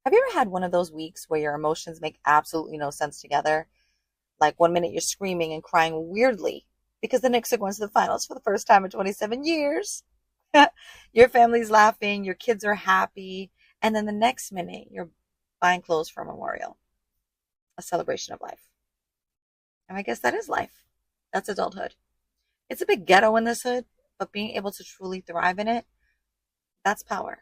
Have you ever had one of those weeks where your emotions make absolutely no sense together? Like one minute you're screaming and crying weirdly because the Knicks are going to the finals for the first time in 27 years. Your family's laughing, your kids are happy, and then the next minute you're buying clothes for a memorial, a celebration of life. And I guess that is life. That's adulthood. It's a bit ghetto in this hood, but being able to truly thrive in it, that's power.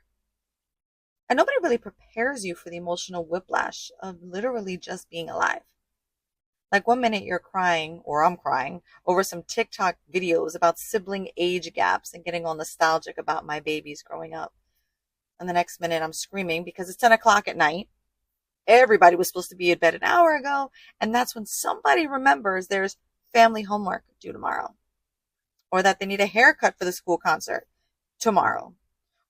And nobody really prepares you for the emotional whiplash of literally just being alive. Like one minute you're crying, or I'm crying, over some TikTok videos about sibling age gaps and getting all nostalgic about my babies growing up. And the next minute I'm screaming because it's 10 o'clock at night. Everybody was supposed to be in bed an hour ago. And that's when somebody remembers there's family homework due tomorrow. Or that they need a haircut for the school concert tomorrow.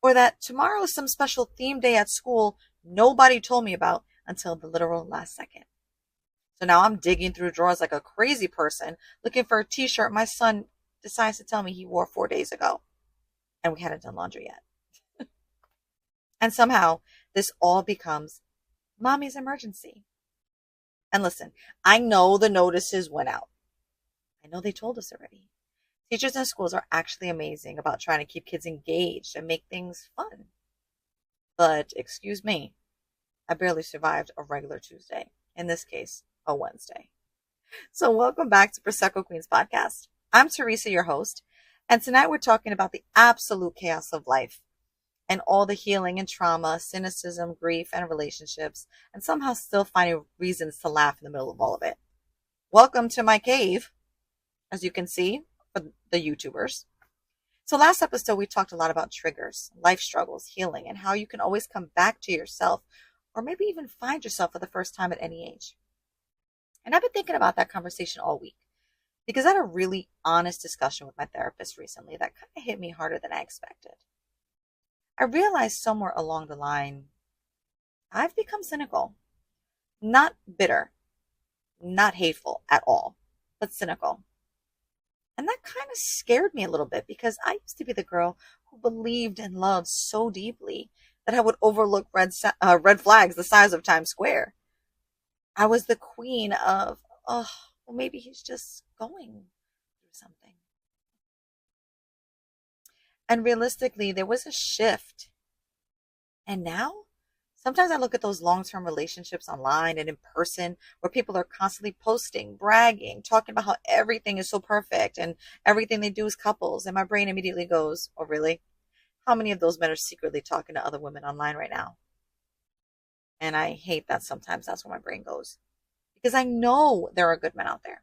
Or that tomorrow is some special theme day at school nobody told me about until the literal last second. So now I'm digging through drawers like a crazy person looking for a t-shirt my son decides to tell me he wore 4 days ago. And we hadn't done laundry yet. And somehow this all becomes mommy's emergency. And listen, I know the notices went out. I know they told us already. Teachers in schools are actually amazing about trying to keep kids engaged and make things fun. But excuse me, I barely survived a regular Tuesday. In this case, a Wednesday. So welcome back to Prosecco Queens Podcast. I'm Teresa, your host, and tonight we're talking about the absolute chaos of life and all the healing and trauma, cynicism, grief, and relationships, and somehow still finding reasons to laugh in the middle of all of it. Welcome to my cave, as you can see, for the YouTubers. So last episode, we talked a lot about triggers, life struggles, healing, and how you can always come back to yourself or maybe even find yourself for the first time at any age. And I've been thinking about that conversation all week because I had a really honest discussion with my therapist recently that kind of hit me harder than I expected. I realized somewhere along the line, I've become cynical, not bitter, not hateful at all, but cynical. And that kind of scared me a little bit because I used to be the girl who believed in love so deeply that I would overlook red flags the size of Times Square. I was the queen of, oh, well, maybe he's just going through something. And realistically, there was a shift. And now, sometimes I look at those long-term relationships online and in person where people are constantly posting, bragging, talking about how everything is so perfect and everything they do is couples. And my brain immediately goes, oh, really? How many of those men are secretly talking to other women online right now? And I hate that sometimes that's where my brain goes. Because I know there are good men out there.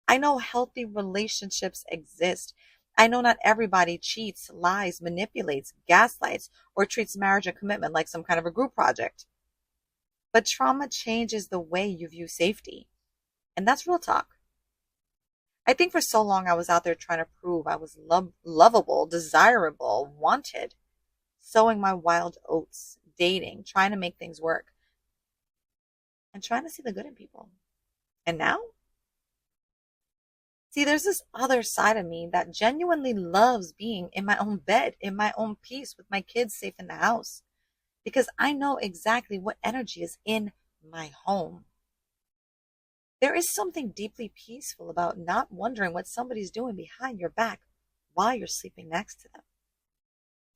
I know healthy relationships exist. I know not everybody cheats, lies, manipulates, gaslights, or treats marriage and commitment like some kind of a group project. But trauma changes the way you view safety. And that's real talk. I think for so long I was out there trying to prove I was lovable, desirable, wanted, sowing my wild oats, dating, trying to make things work, and trying to see the good in people. And now? See, there's this other side of me that genuinely loves being in my own bed, in my own peace, with my kids safe in the house, because I know exactly what energy is in my home. There is something deeply peaceful about not wondering what somebody's doing behind your back while you're sleeping next to them.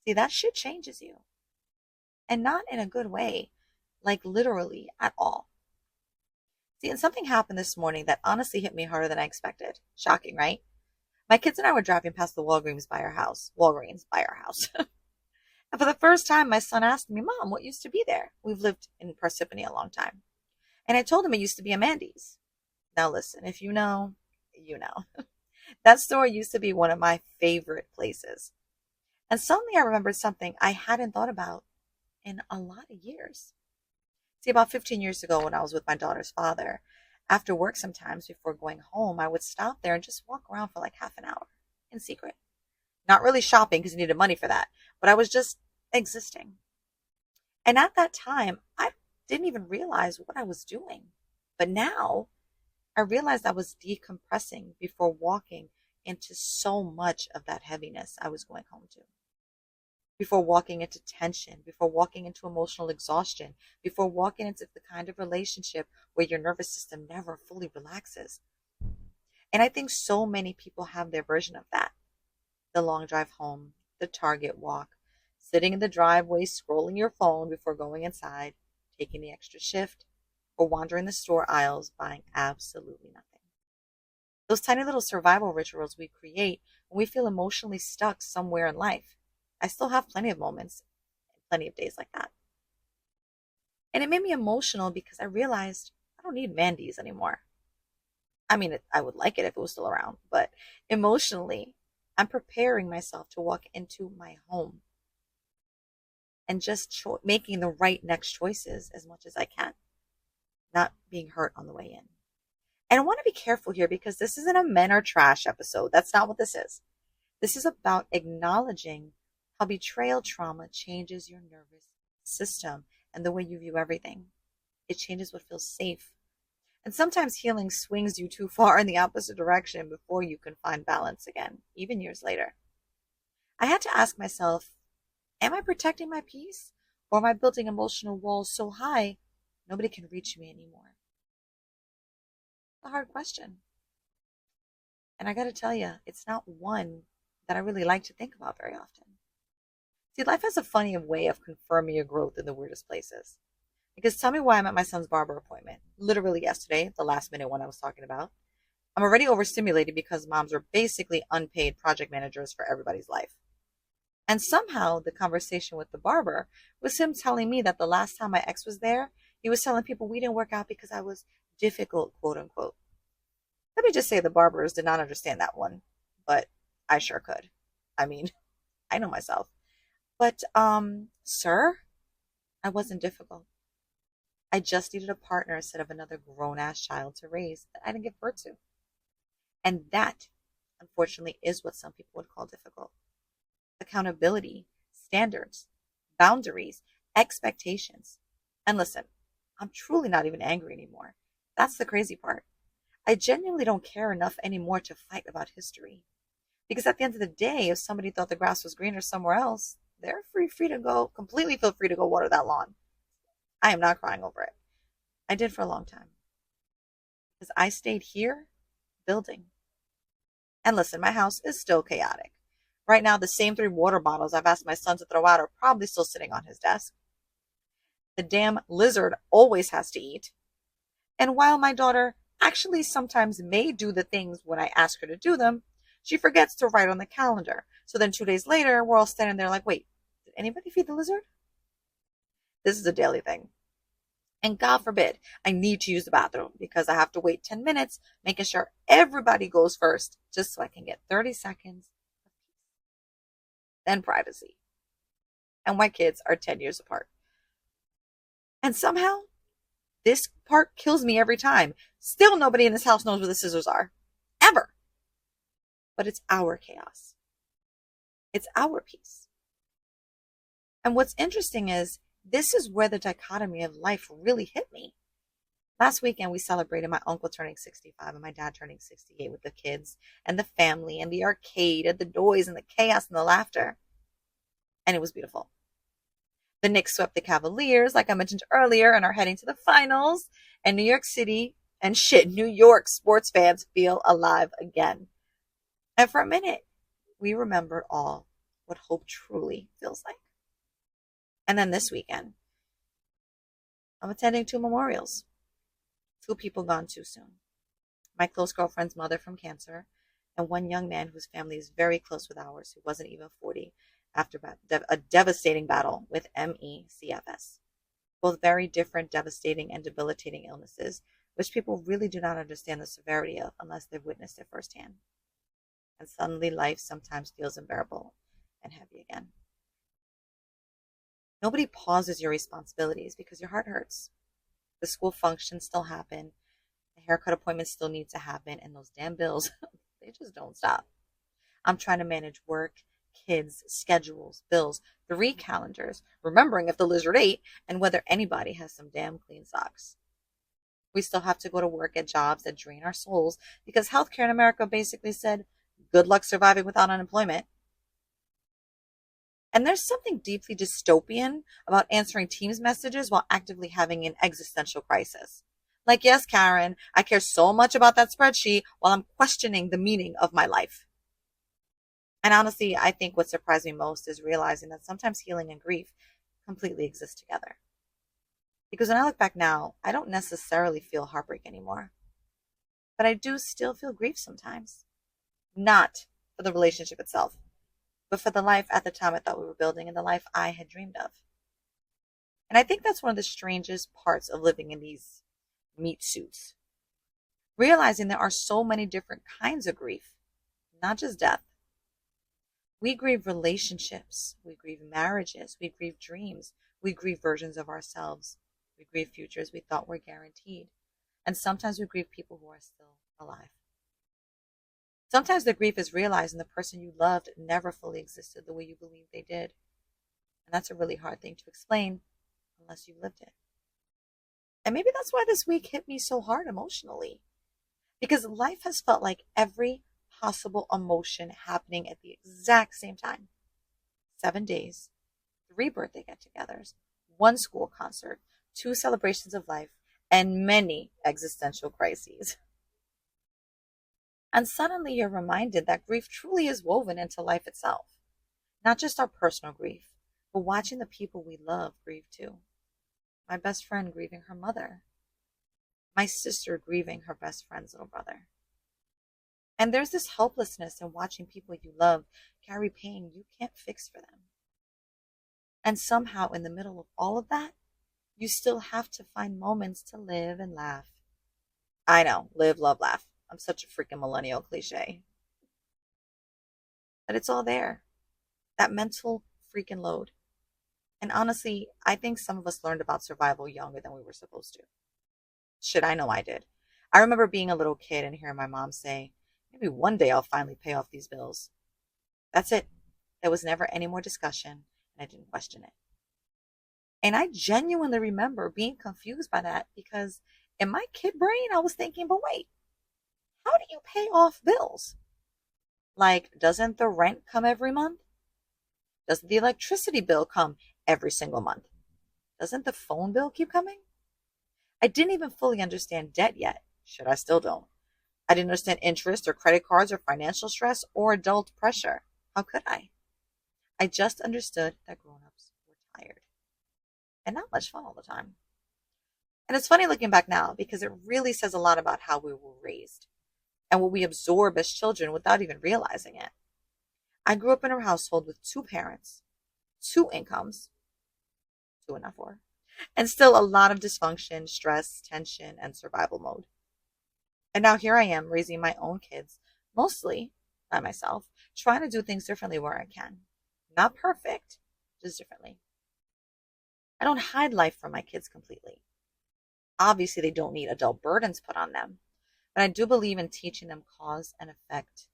See, that shit changes you. And not in a good way, like literally at all. See, and something happened this morning that honestly hit me harder than I expected. Shocking, right? My kids and I were driving past the Walgreens by our house. And for the first time, my son asked me, Mom, what used to be there? We've lived in Parsippany a long time. And I told him it used to be a Mandy's. Now listen, if you know, you know. That store used to be one of my favorite places. And suddenly I remembered something I hadn't thought about in a lot of years. See, about 15 years ago when I was with my daughter's father, after work sometimes before going home, I would stop there and just walk around for like half an hour in secret. Not really shopping because you needed money for that, but I was just existing. And at that time, I didn't even realize what I was doing. But now I realized I was decompressing before walking into so much of that heaviness I was going home to. before walking into tension, before walking into emotional exhaustion, before walking into the kind of relationship where your nervous system never fully relaxes. And I think so many people have their version of that. The long drive home, the Target walk, sitting in the driveway, scrolling your phone before going inside, taking the extra shift, or wandering the store aisles buying absolutely nothing. Those tiny little survival rituals we create when we feel emotionally stuck somewhere in life. I still have plenty of moments, plenty of days like that. And it made me emotional because I realized I don't need Mandy's anymore. I mean, I would like it if it was still around, but emotionally, I'm preparing myself to walk into my home and just making the right next choices as much as I can, not being hurt on the way in. And I want to be careful here because this isn't a men are trash episode. That's not what this is. This is about acknowledging how betrayal trauma changes your nervous system and the way you view everything. It changes what feels safe. And sometimes healing swings you too far in the opposite direction before you can find balance again, even years later. I had to ask myself, am I protecting my peace? Or am I building emotional walls so high nobody can reach me anymore? It's a hard question. And I got to tell you, it's not one that I really like to think about very often. See, life has a funny way of confirming your growth in the weirdest places. Because tell me why I'm at my son's barber appointment. Literally yesterday, the last minute one I was talking about. I'm already overstimulated because moms are basically unpaid project managers for everybody's life. And somehow the conversation with the barber was him telling me that the last time my ex was there, he was telling people we didn't work out because I was difficult, quote unquote. Let me just say the barbers did not understand that one, but I sure could. I mean, I know myself. But, sir, I wasn't difficult. I just needed a partner instead of another grown-ass child to raise that I didn't give birth to. And that, unfortunately, is what some people would call difficult. Accountability, standards, boundaries, expectations. And listen, I'm truly not even angry anymore. That's the crazy part. I genuinely don't care enough anymore to fight about history. Because at the end of the day, if somebody thought the grass was greener somewhere else, they're free to go, completely feel free to go water that lawn. I am not crying over it. I did for a long time. Because I stayed here building. And listen, my house is still chaotic. Right now, the same 3 water bottles I've asked my son to throw out are probably still sitting on his desk. The damn lizard always has to eat. And while my daughter actually sometimes may do the things when I ask her to do them, she forgets to write on the calendar. So then 2 days later, we're all standing there like, wait, did anybody feed the lizard? This is a daily thing. And God forbid, I need to use the bathroom because I have to wait 10 minutes, making sure everybody goes first, just so I can get 30 seconds of peace. Then privacy. And my kids are 10 years apart. And somehow, this part kills me every time. Still nobody in this house knows where the scissors are. Ever. But it's our chaos. It's our peace. And what's interesting is, this is where the dichotomy of life really hit me. Last weekend, we celebrated my uncle turning 65 and my dad turning 68 with the kids and the family and the arcade and the noise and the chaos and the laughter. And it was beautiful. The Knicks swept the Cavaliers, like I mentioned earlier, and are heading to the finals. And New York City and New York sports fans feel alive again. And for a minute, we remembered all what hope truly feels like. And then this weekend, I'm attending 2 memorials. 2 people gone too soon. My close girlfriend's mother from cancer, and one young man whose family is very close with ours, who wasn't even 40, after a devastating battle with ME/CFS. Both very different, devastating, and debilitating illnesses, which people really do not understand the severity of unless they've witnessed it firsthand. And suddenly life sometimes feels unbearable and heavy again. Nobody pauses your responsibilities because your heart hurts. The school functions still happen. The haircut appointments still need to happen. And those damn bills, they just don't stop. I'm trying to manage work, kids, schedules, bills, 3 calendars, remembering if the lizard ate, and whether anybody has some damn clean socks. We still have to go to work at jobs that drain our souls because healthcare in America basically said, good luck surviving without unemployment. And there's something deeply dystopian about answering Teams messages while actively having an existential crisis. Like, yes, Karen, I care so much about that spreadsheet while I'm questioning the meaning of my life. And honestly, I think what surprised me most is realizing that sometimes healing and grief completely exist together. Because when I look back now, I don't necessarily feel heartbreak anymore. But I do still feel grief sometimes. Not for the relationship itself, but for the life at the time I thought we were building and the life I had dreamed of. And I think that's one of the strangest parts of living in these meat suits. Realizing there are so many different kinds of grief, not just death. We grieve relationships, we grieve marriages, we grieve dreams, we grieve versions of ourselves, we grieve futures we thought were guaranteed. And sometimes we grieve people who are still alive. Sometimes the grief is realizing the person you loved never fully existed the way you believed they did. And that's a really hard thing to explain unless you lived it. And maybe that's why this week hit me so hard emotionally. Because life has felt like every possible emotion happening at the exact same time. 7 days, 3 birthday get-togethers, 1 school concert, 2 celebrations of life, and many existential crises. And suddenly you're reminded that grief truly is woven into life itself. Not just our personal grief, but watching the people we love grieve too. My best friend grieving her mother. My sister grieving her best friend's little brother. And there's this helplessness in watching people you love carry pain you can't fix for them. And somehow in the middle of all of that, you still have to find moments to live and laugh. I know, live, love, laugh. I'm such a freaking millennial cliche. But it's all there. That mental freaking load. And honestly, I think some of us learned about survival younger than we were supposed to. Shit, I know I did. I remember being a little kid and hearing my mom say, maybe one day I'll finally pay off these bills. That's it. There was never any more discussion, and I didn't question it. And I genuinely remember being confused by that because in my kid brain, I was thinking, but wait, how do you pay off bills? Like, doesn't the rent come every month? Doesn't the electricity bill come every single month? Doesn't the phone bill keep coming? I didn't even fully understand debt yet. Shit, I still don't. I didn't understand interest or credit cards or financial stress or adult pressure. How could I? I just understood that grown-ups were tired and not much fun all the time. And it's funny looking back now because it really says a lot about how we were raised and what we absorb as children without even realizing it. I grew up in a household with 2 parents, 2 incomes, 2 and not 4, and still a lot of dysfunction, stress, tension, and survival mode. And now here I am raising my own kids, mostly by myself, trying to do things differently where I can. Not perfect, just differently. I don't hide life from my kids completely. Obviously, they don't need adult burdens put on them, but I do believe in teaching them cause and effect,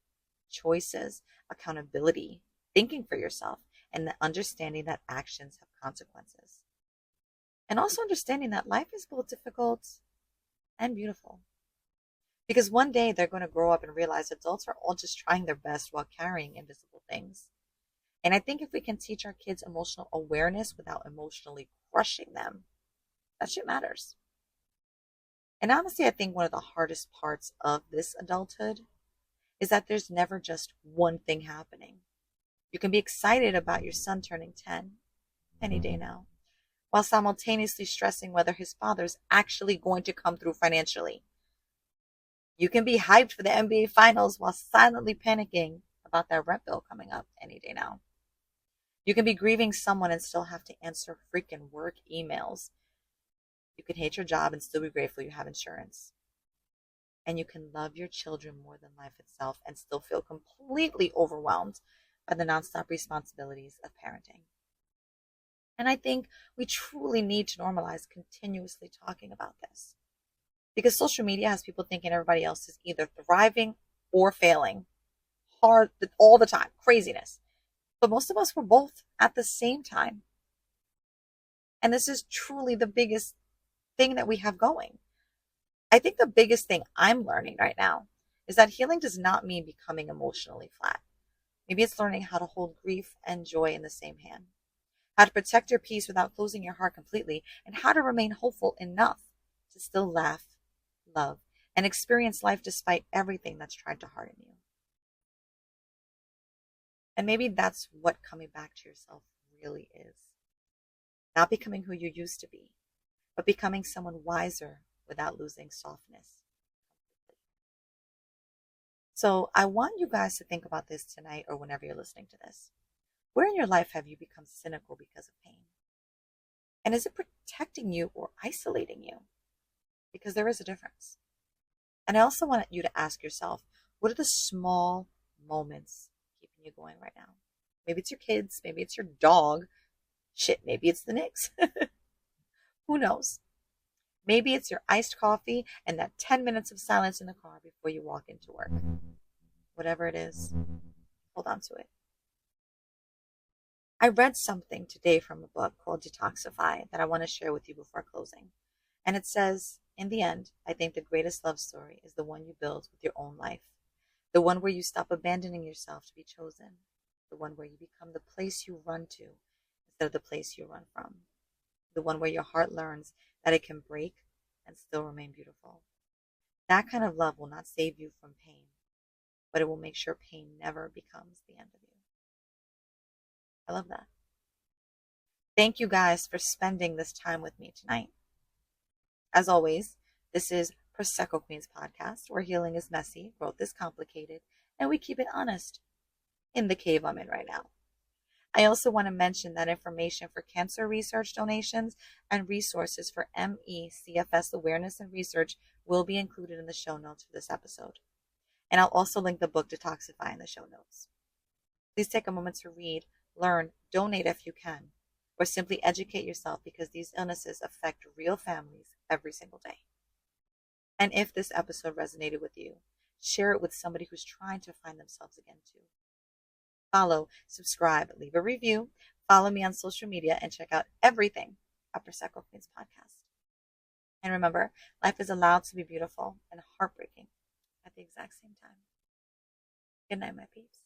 choices, accountability, thinking for yourself, and the understanding that actions have consequences. And also understanding that life is both difficult and beautiful. Because one day they're going to grow up and realize adults are all just trying their best while carrying invisible things. And I think if we can teach our kids emotional awareness without emotionally crushing them, that shit matters. And honestly, I think one of the hardest parts of this adulthood is that there's never just one thing happening. You can be excited about your son turning 10 any day now, while simultaneously stressing whether his father's actually going to come through financially. You can be hyped for the NBA Finals while silently panicking about that rent bill coming up any day now. You can be grieving someone and still have to answer freaking work emails. You can hate your job and still be grateful you have insurance. And you can love your children more than life itself and still feel completely overwhelmed by the nonstop responsibilities of parenting. And I think we truly need to normalize continuously talking about this. Because social media has people thinking everybody else is either thriving or failing. Hard all the time. Craziness. But most of us were both at the same time. And this is truly the biggest thing that we have going. I think the biggest thing I'm learning right now is that healing does not mean becoming emotionally flat. Maybe it's learning how to hold grief and joy in the same hand, how to protect your peace without closing your heart completely, and how to remain hopeful enough to still laugh, love, and experience life despite everything that's tried to harden you. And maybe that's what coming back to yourself really is. Not becoming who you used to be, but becoming someone wiser without losing softness. So I want you guys to think about this tonight or whenever you're listening to this. Where in your life have you become cynical because of pain? And is it protecting you or isolating you? Because there is a difference. And I also want you to ask yourself, what are the small moments keeping you going right now? Maybe it's your kids, maybe it's your dog. Shit, maybe it's the Knicks. Who knows? Maybe it's your iced coffee and that 10 minutes of silence in the car before you walk into work. Whatever it is, hold on to it. I read something today from a book called Detoxify that I want to share with you before closing. And it says, in the end, I think the greatest love story is the one you build with your own life. The one where you stop abandoning yourself to be chosen. The one where you become the place you run to instead of the place you run from. The one where your heart learns that it can break and still remain beautiful. That kind of love will not save you from pain, but it will make sure pain never becomes the end of you. I love that. Thank you guys for spending this time with me tonight. As always, this is Prosecco Queens Podcast, where healing is messy, growth is complicated, and we keep it honest. In the cave I'm in right now. I also want to mention that information for cancer research donations and resources for ME/CFS awareness and research will be included in the show notes for this episode. And I'll also link the book Detoxify in the show notes. Please take a moment to read, learn, donate if you can, or simply educate yourself because these illnesses affect real families every single day. And if this episode resonated with you, share it with somebody who's trying to find themselves again too. Follow, subscribe, leave a review, follow me on social media, and check out everything at Prosecco Queens Podcast. And remember, life is allowed to be beautiful and heartbreaking at the exact same time. Good night, my peeps.